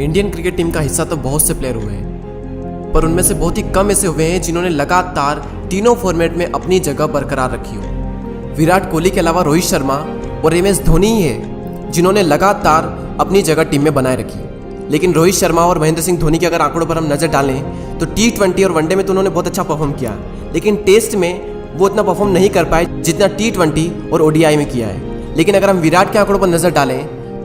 Indian cricket team का हिस्सा तो बहुत से प्लेयर हुए हैं, पर उनमें से बहुत ही कम ऐसे हुए हैं जिन्होंने लगातार तीनों फॉर्मेट में अपनी जगह बरकरार रखी हो। विराट कोहली के अलावा रोहित शर्मा और MS धोनी ही है जिन्होंने लगातार अपनी जगह टीम में बनाए रखी। लेकिन रोहित शर्मा और महेंद्र सिंह धोनी के अगर आंकड़ों पर हम नज़र डालें तो T20 और वनडे में तो उन्होंने बहुत अच्छा परफॉर्म किया, लेकिन टेस्ट में वो इतना परफॉर्म नहीं कर पाए जितना T20 और ODI में किया है। लेकिन अगर हम विराट के आंकड़ों पर नज़र डालें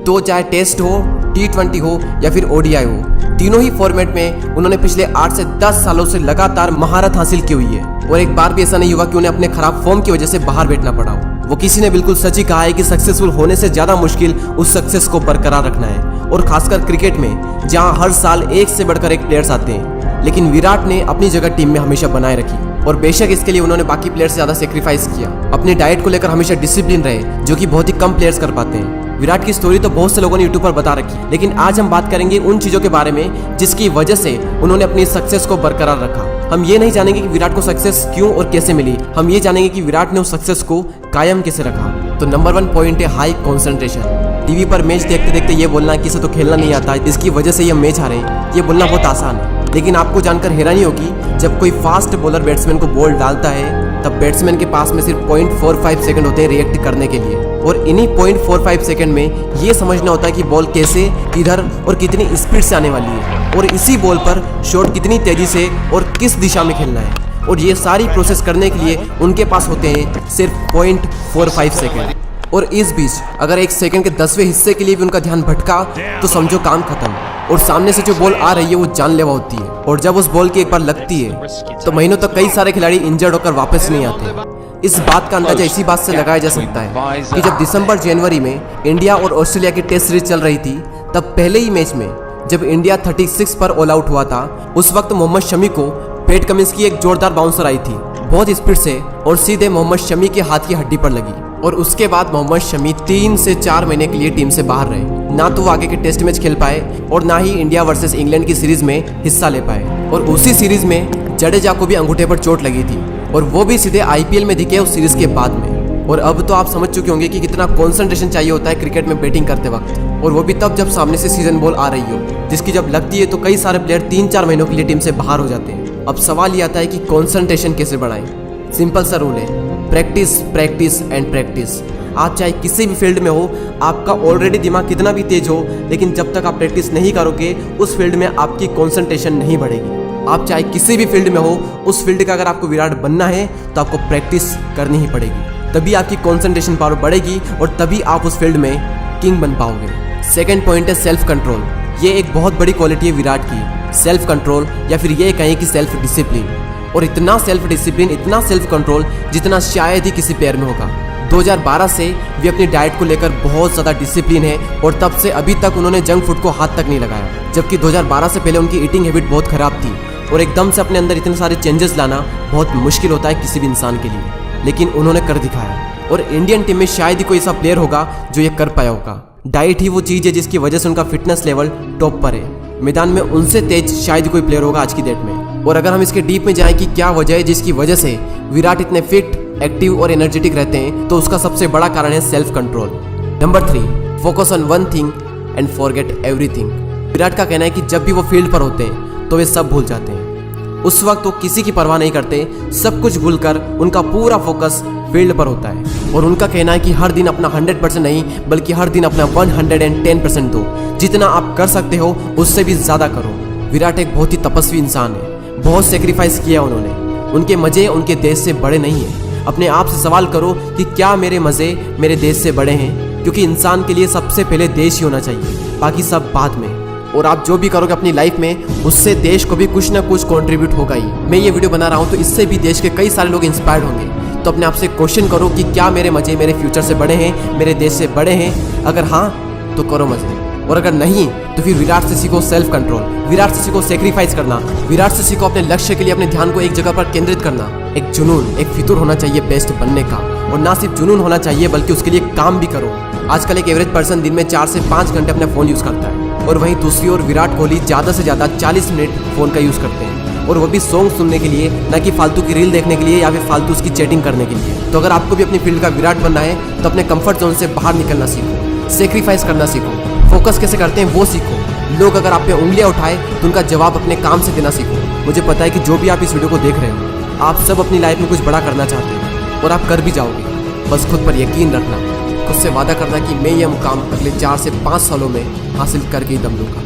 तो चाहे टेस्ट हो, T20 हो या फिर ODI हो, तीनों ही फॉर्मेट में उन्होंने पिछले 8 से 10 सालों से लगातार महारत हासिल की हुई है। और एक बार भी ऐसा नहीं हुआ कि उन्हें अपने खराब फॉर्म की वजह से बाहर बैठना पड़ा हो। वो किसी ने बिल्कुल सच ही कहा है कि सक्सेसफुल होने से ज्यादा मुश्किल उस सक्सेस को बरकरार रखना है, और खासकर क्रिकेट में जहां हर साल एक से बढ़कर एक प्लेयर्स आते हैं। लेकिन विराट ने अपनी जगह टीम में हमेशा बनाए रखी, और बेशक इसके लिए उन्होंने बाकी प्लेयर से ज्यादा सेक्रीफाइस किया। अपनी डाइट को लेकर हमेशा डिसिप्लिन रहे, जो कि बहुत ही कम प्लेयर्स कर पाते हैं। विराट की स्टोरी तो बहुत से लोगों ने यूट्यूब पर बता रखी, लेकिन आज हम बात करेंगे उन चीजों के बारे में जिसकी वजह से उन्होंने अपनी सक्सेस को बरकरार रखा। हम ये नहीं जानेंगे कि विराट को सक्सेस क्यों और कैसे मिली, हम ये जानेंगे कि विराट ने उस सक्सेस को कायम कैसे रखा। तो नंबर 1 पॉइंट है हाई कॉन्सेंट्रेशन। टीवी पर मैच देखते देखते ये बोलना कि इसे तो खेलना नहीं आता, इसकी वजह से ये मैच हारे, ये बोलना बहुत आसान है। लेकिन आपको जानकर हैरानी होगी, जब कोई फास्ट बॉलर बैट्समैन को बॉल डालता है तब बैट्समैन के पास में सिर्फ 0.45 सेकंड होते हैं रिएक्ट करने के लिए, और इन्हीं 0.45 सेकंड में ये समझना होता है कि बॉल कैसे, किधर और कितनी स्पीड से आने वाली है, और इसी बॉल पर शॉट कितनी तेजी से और किस दिशा में खेलना है। और ये सारी प्रोसेस करने के लिए उनके पास होते हैं सिर्फ 0.45 सेकंड। और इस बीच अगर 1 सेकंड के 10वें हिस्से के लिए भी उनका ध्यान भटका तो समझो काम खत्म, और सामने से जो बॉल आ रही है वो जानलेवा होती है, और जब उस बॉल की एक बार लगती है तो महीनों तक कई सारे खिलाड़ी इंजर्ड होकर वापस नहीं आते। इस बात का अंदाजा इसी बात से लगाया जा सकता है कि जब दिसंबर जनवरी में इंडिया और ऑस्ट्रेलिया की टेस्ट सीरीज चल रही थी, तब पहले ही मैच में जब इंडिया 36 पर ऑल आउट हुआ था, उस वक्त मोहम्मद शमी को पैट कमिंस की एक जोरदार बाउंसर आई थी बहुत स्पीड से, और सीधे मोहम्मद शमी के हाथ की हड्डी पर लगी। और उसके बाद मोहम्मद शमी 3 से 4 महीने के लिए टीम से बाहर रहे। ना तो वो आगे के टेस्ट मैच खेल पाए और ना ही इंडिया वर्सेस इंग्लैंड की सीरीज में हिस्सा ले पाए। और उसी सीरीज में जडेजा को भी अंगूठे पर चोट लगी थी, और वो भी सीधे IPL में दिखे उस सीरीज के बाद में। और अब तो आप समझ चुके होंगे कि कितना कंसंट्रेशन चाहिए होता है क्रिकेट में बैटिंग करते वक्त, और वो भी तब जब सामने से सीजन बॉल आ रही हो, जिसकी जब लगती है तो कई सारे प्लेयर 3-4 महीनों के लिए टीम से बाहर हो जाते हैं। अब सवाल ये आता है कि कंसंट्रेशन कैसे बढ़ाएं। सिंपल सा रूल है, प्रैक्टिस प्रैक्टिस एंड प्रैक्टिस। आप चाहे किसी भी फील्ड में हो, आपका ऑलरेडी दिमाग कितना भी तेज हो, लेकिन जब तक आप प्रैक्टिस नहीं करोगे उस फील्ड में आपकी कंसंट्रेशन नहीं बढ़ेगी। आप चाहे किसी भी फील्ड में हो, उस फील्ड का अगर आपको विराट बनना है तो आपको प्रैक्टिस करनी ही पड़ेगी, तभी आपकी कंसंट्रेशन पावर बढ़ेगी और तभी आप उस फील्ड में किंग बन पाओगे। सेकंड पॉइंट है सेल्फ कंट्रोल। ये एक बहुत बड़ी क्वालिटी है विराट की, सेल्फ कंट्रोल, या फिर ये कहें कि सेल्फ डिसिप्लिन। और इतना सेल्फ डिसिप्लिन, इतना सेल्फ कंट्रोल जितना शायद ही किसी प्लेयर में होगा। 2012 से वे अपनी डाइट को लेकर बहुत ज़्यादा डिसिप्लिन है, और तब से अभी तक उन्होंने जंक फूड को हाथ तक नहीं लगाया। जबकि 2012 से पहले उनकी ईटिंग हैबिट बहुत ख़राब थी, और एकदम से अपने अंदर इतने सारे चेंजेस लाना बहुत मुश्किल होता है किसी भी इंसान के लिए, लेकिन उन्होंने कर दिखाया। और इंडियन टीम में शायद ही कोई ऐसा प्लेयर होगा जो ये कर पाया होगा। डाइट ही वो चीज़ है जिसकी वजह से उनका फिटनेस लेवल टॉप पर है। मैदान में उनसे तेज शायद कोई प्लेयर होगा आज की डेट में। और अगर हम इसके डीप में जाएं कि क्या वजह है जिसकी वजह से विराट इतने फिट, एक्टिव और एनर्जेटिक रहते हैं, तो उसका सबसे बड़ा कारण है self control. Number 3, focus on one thing and forget everything. Virat का कहना है कि जब भी वो फील्ड पर होते हैं तो वे सब भूल जाते हैं। उस वक्त वो किसी की परवाह नहीं करते, सब कुछ भूलकर उनका पूरा फोकस फील्ड पर होता है। और उनका कहना है कि हर दिन अपना 100% नहीं, बल्कि हर दिन अपना 110% दो। जितना आप कर सकते हो उससे भी ज़्यादा करो। विराट एक बहुत ही तपस्वी इंसान है, बहुत सेक्रीफाइस किया उन्होंने। उनके मज़े उनके देश से बड़े नहीं हैं। अपने आप से सवाल करो कि क्या मेरे मज़े मेरे देश से बड़े हैं, क्योंकि इंसान के लिए सबसे पहले देश ही होना चाहिए, बाकी सब बाद में। और आप जो भी करोगे अपनी लाइफ में, उससे देश को भी कुछ ना कुछ कंट्रीब्यूट होगा ही। मैं ये वीडियो बना रहा हूँ तो इससे भी देश के कई सारे लोग इंस्पायर्ड होंगे। तो अपने आप से क्वेश्चन करो कि क्या मेरे मज़े मेरे फ्यूचर से बड़े हैं, मेरे देश से बड़े हैं। अगर हाँ तो करो मज़े, और अगर नहीं तो फिर विराट से सीखो सेल्फ कंट्रोल, विराट से सीखो सेक्रीफाइस करना, विराट से सीखो अपने लक्ष्य के लिए अपने ध्यान को एक जगह पर केंद्रित करना। एक जुनून, एक फितूर होना चाहिए बेस्ट बनने का, और ना सिर्फ जुनून होना चाहिए बल्कि उसके लिए काम भी करो। आजकल एक एवरेज पर्सन दिन में 4 से 5 घंटे अपना फ़ोन यूज़ करता है, और वहीं दूसरी ओर विराट कोहली ज़्यादा से ज़्यादा 40 मिनट फ़ोन का यूज़ करते हैं, और वो भी सॉन्ग सुनने के लिए, ना कि फालतू की रील देखने के लिए या फिर फालतू उसकी चैटिंग करने के लिए। तो अगर आपको भी अपनी फील्ड का विराट बनना है तो अपने कंफर्ट जोन से बाहर निकलना सीखो, सेक्रीफाइस करना सीखो, फोकस कैसे करते हैं वो सीखो। लोग अगर आप पे उंगलियां उठाए तो उनका जवाब अपने काम से देना सीखो। मुझे पता है कि जो भी आप इस वीडियो को देख रहे हो, आप सब अपनी लाइफ में कुछ बड़ा करना चाहते हो और आप कर भी जाओगे। बस खुद पर यकीन रखना, खुद से वादा करना कि मैं ये मुकाम अगले 4 से 5 सालों में हासिल करके ही दम लूँगा,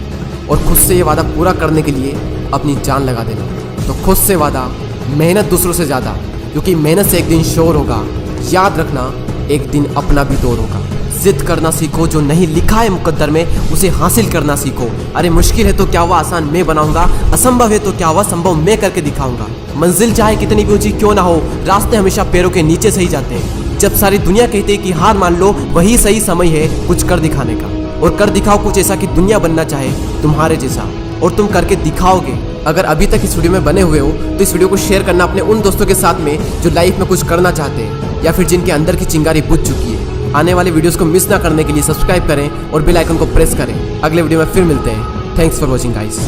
और खुद से ये वादा पूरा करने के लिए अपनी जान लगा देना। तो खुद से वादा, मेहनत दूसरों से ज़्यादा, क्योंकि मेहनत से एक दिन शोर होगा। याद रखना, एक दिन अपना भी दौर होगा। जिद करना सीखो, जो नहीं लिखा है मुकद्दर में उसे हासिल करना सीखो। अरे मुश्किल है तो क्या हुआ, आसान मैं बनाऊंगा। असंभव है तो क्या हुआ, संभव मैं करके दिखाऊंगा। मंजिल चाहे कितनी भी ऊंची क्यों ना हो, रास्ते हमेशा पैरों के नीचे से ही जाते हैं। जब सारी दुनिया कहती है कि हार मान लो, वही सही समय है कुछ कर दिखाने का। और कर दिखाओ कुछ ऐसा कि दुनिया बनना चाहे तुम्हारे जैसा, और तुम करके दिखाओगे। अगर अभी तक इस वीडियो में बने हुए हो तो इस वीडियो को शेयर करना अपने उन दोस्तों के साथ में जो लाइफ में कुछ करना चाहते हैं, या फिर जिनके अंदर की चिंगारी बुझ चुकी है। आने वाले वीडियोस को मिस ना करने के लिए सब्सक्राइब करें और बेल आइकन को प्रेस करें। अगले वीडियो में फिर मिलते हैं। Thanks for watching guys.